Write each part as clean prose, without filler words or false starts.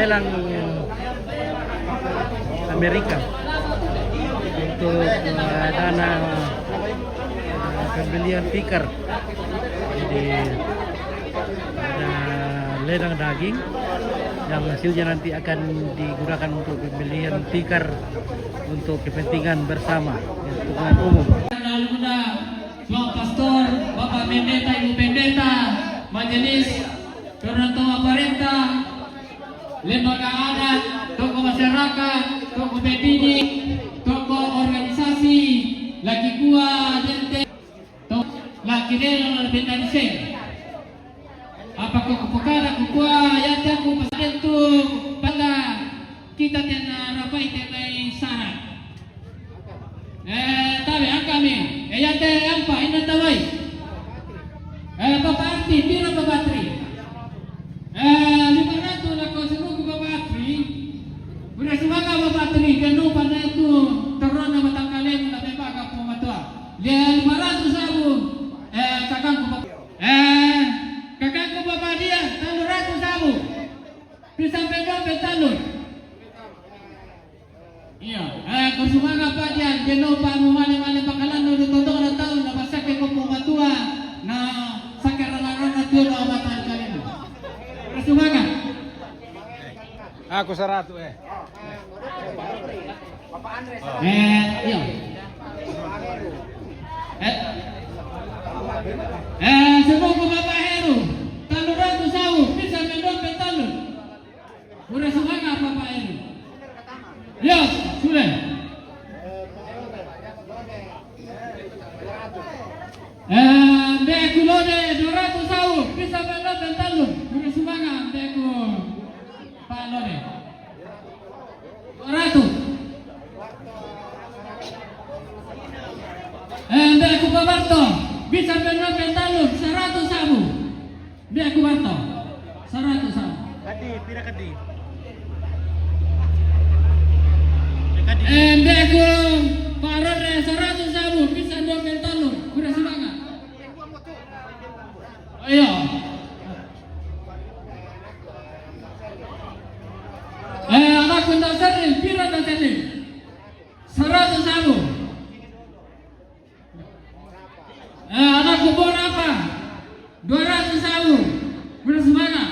lelang Amerika untuk dana pembelian tikar. Jadi ada lelang daging yang hasilnya nanti akan digunakan untuk pembelian tikar untuk kepentingan bersama, kepentingan umum. Bapak Pastor, Bapak Pendeta, Ibu Pendeta, Majelis, Ketua Pemerintah, lembaga adat, tokoh masyarakat, tokoh pedini, tokoh organisasi, laki kuah, jente, laki lelang Bendaniseng. Apakah kepekara kukua yang aku pasal itu pada kita tiada rapai tiada syarat. Tapi kami, yang apa ini tawai. Bapak Arti, bila Bapak Arti. 500 lah kau sebuah Bapak Arti. Udah semangat Bapak Arti, jangan pada itu terus nama tangkalen tapi baga pematua. Dia 500 sabu. Kakangku Bapak dia 300 sabu. Sampai dompet talun. Iya, kau semangat Pak dia, jangan Pak mumale pakalan dulu todong na tahun na pasake ko pematua na sakaralan tu na matan kalian. Kau semangat. Aku 100 Bapak Andres. Iya. Semua ke Bapak Heru. 300 sabu, bisa mendompet talun. Udah semangat Bapak Heru. Ya, sudah. Beku lode 200 sawu, bisa mendompet talun. Udah semangat beku Pak Lode. 200. Beku Pak Barto, bisa mendompet talun 100 sawu. Beku Barto, 100 sawu. Kadi, pira kadi? Beku Pak Lode 100 sawu, bisa mendompet talun. Udah semangat. Ayo. Anakku tak sering, pira tak sering. 100 sabu. Anakku bon apa? 200 sabu. Udah semangat.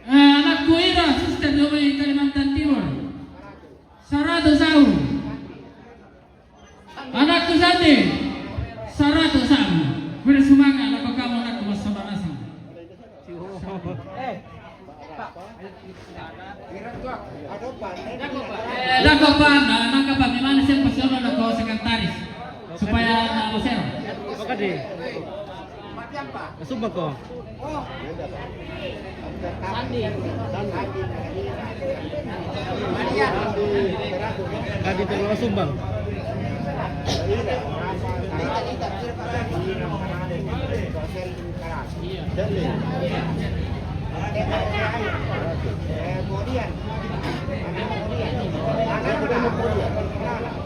Anakku Ira, sister dari Kalimantan Timur. 100 sabu. Anakku Sati, 100 sabu. Udah semangat, apa kamu anakku mas saudara sama? Dakopan, nangkapan gimana sih pasiono na ko sekretaris supaya na museo. Apa di? Sumbang ko. Sandi. Kadi terlalu Sumbang.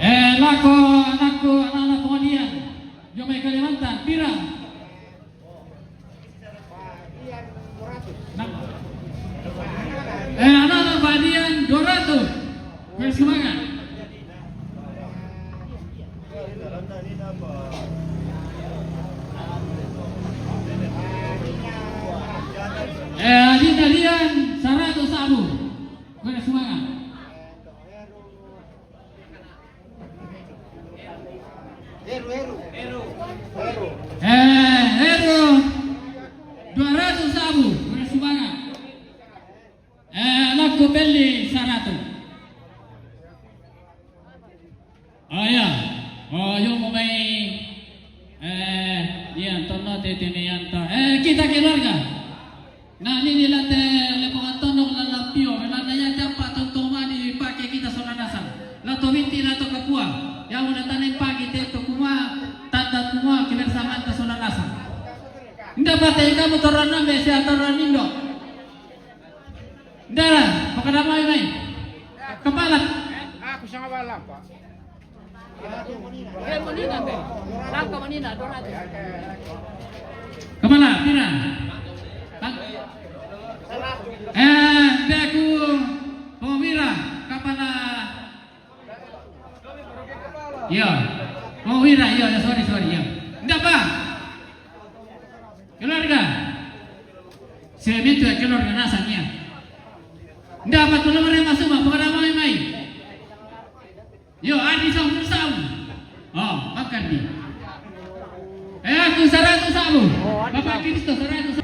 Anakku anak kemudian Jomai Kalimantan, pira? Anak Badian 200. Bersemangat. Adina Dian 100 sabu. Bersemangat. Heru 200 sabu. Bersemangat. Anakku beli 100. Oh ya. Oh yung may yan tono tetinian to. Kita keluarga. Nah ini nilate lepongan tonong lalapio. Melandanya jampa tontoma dipakai kita sonanasan. Lato binti lato kapua. Yang udah tanin pagi teto kuma tanda kuma kebersamaan ta sonanasan. Nda patay kamu toran nambe siya toran nindo. Ndara, pakadamay may. Kapalat. Aku sama balang, Pak. Manina be. Langka Manina 200. Kemana? Pina? Beku Pemira kapala. Ya. Pemira ya, sorry ya. Enggak apa? Keluarga. Semento ya keluarga nasanya. Enggak apa tuh lemari masuk mah pada mai. Yo, adi sama sabu. Oh, makan di. Aku 100 sabu. Bapak Kristo 100.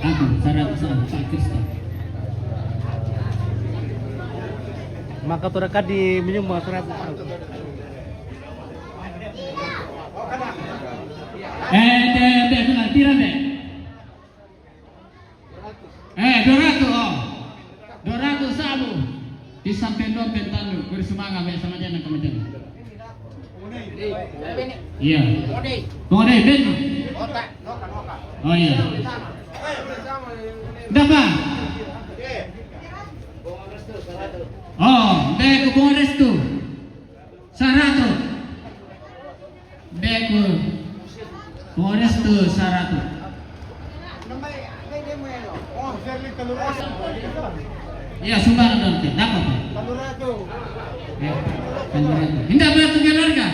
Aku 100 sabu Pak Kristo. Maka tu rekat di menyumbang 100. Deh, benar tira deh. 200 oh. 200 sabu. Di samping dompet tanu bersemangat sama jangan kemudian. Iya. Mode ben. Oh iya. Berapa? Oh, beku Bonrestu 100. Beku Bonrestu 100. Iya, sumbangan dompet. Dapat. Tidak berapa keluarga?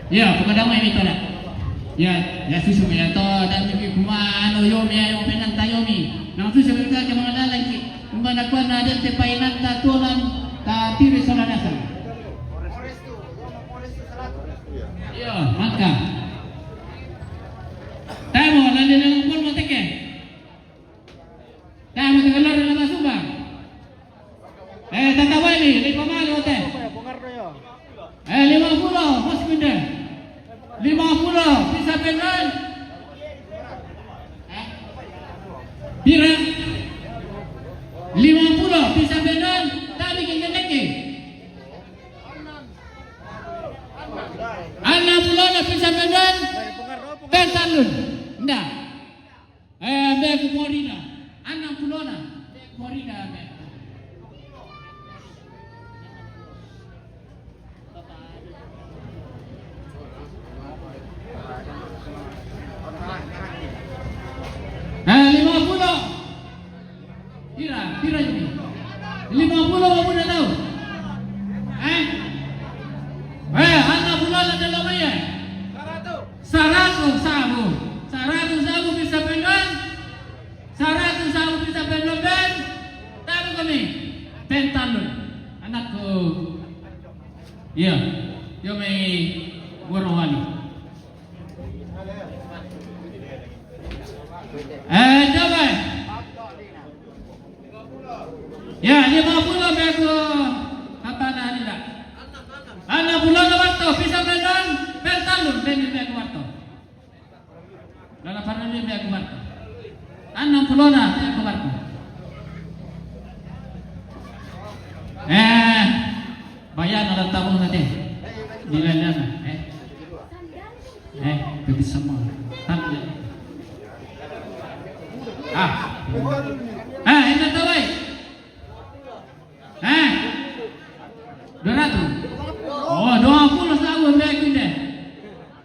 Ya, pengadama ini tolak. Ya susu ya to dan juga kumano yomi ayo penanta yomi. Nang susu mereka ke mga lalaki. Kumana kuan na den tepainan ta tulan ta tiri solanasa. Ya, maka. Tayo lalu lang pun mo teke. Tayo mo keluar dalam subang. Tatawai ni, 5 teh. 50 mas pindah. 50 bisa benar. Pira 50 bisa benar. Tapi kita lagi 60 bisa benar. Pentalun. Enggak. Beku Morina. 60 Beku Morina. Pira ini 50 mau dah tahu anak bulan ada lamanya 100 sabu bisa pendan 100 sabu bisa pendan tahu kami pentalun anakku iya yo may warwali coba ya 50 beku apa dah ni dah anak bulan waktu bisa pendan pentalun beku waktu dalam panen ni beku waktu 60 na beku waktu bayar dalam tabung nanti dilalana begitu semua ini tahu 200. Oh, 20 sabu beku deh.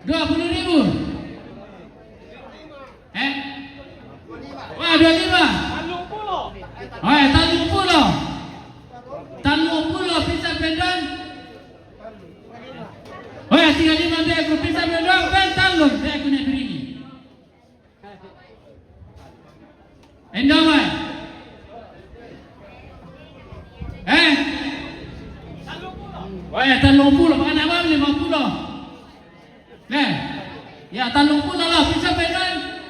20.000. Wah, 25. Oh, 30 bisa pendan. Oh, 35 beku bisa pendan. Pentalun beku ni beri. Endamai. Oh ya 30 makan apa 50. Ya 30 lah bisa pendan.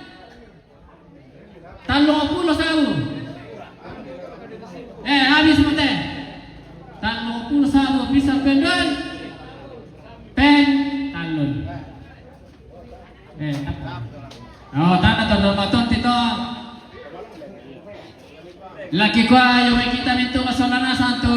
30 sabu. Habis mate. 30 sabu bisa pendan. Pentalun. Oh, tanah terdapat tito. Laki kwa yung kita nito masolana santo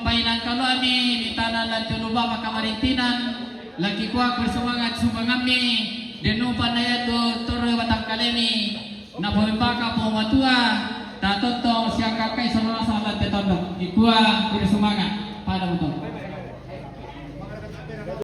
painan kalami mitana lan tuluba makamarintinan laki kwa bersemangat sumbangami denupa na yato toro batang kalemi na pumipaka po matua tatotong siya kakay solana sa lan tetondo ikwa bersemangat pada betul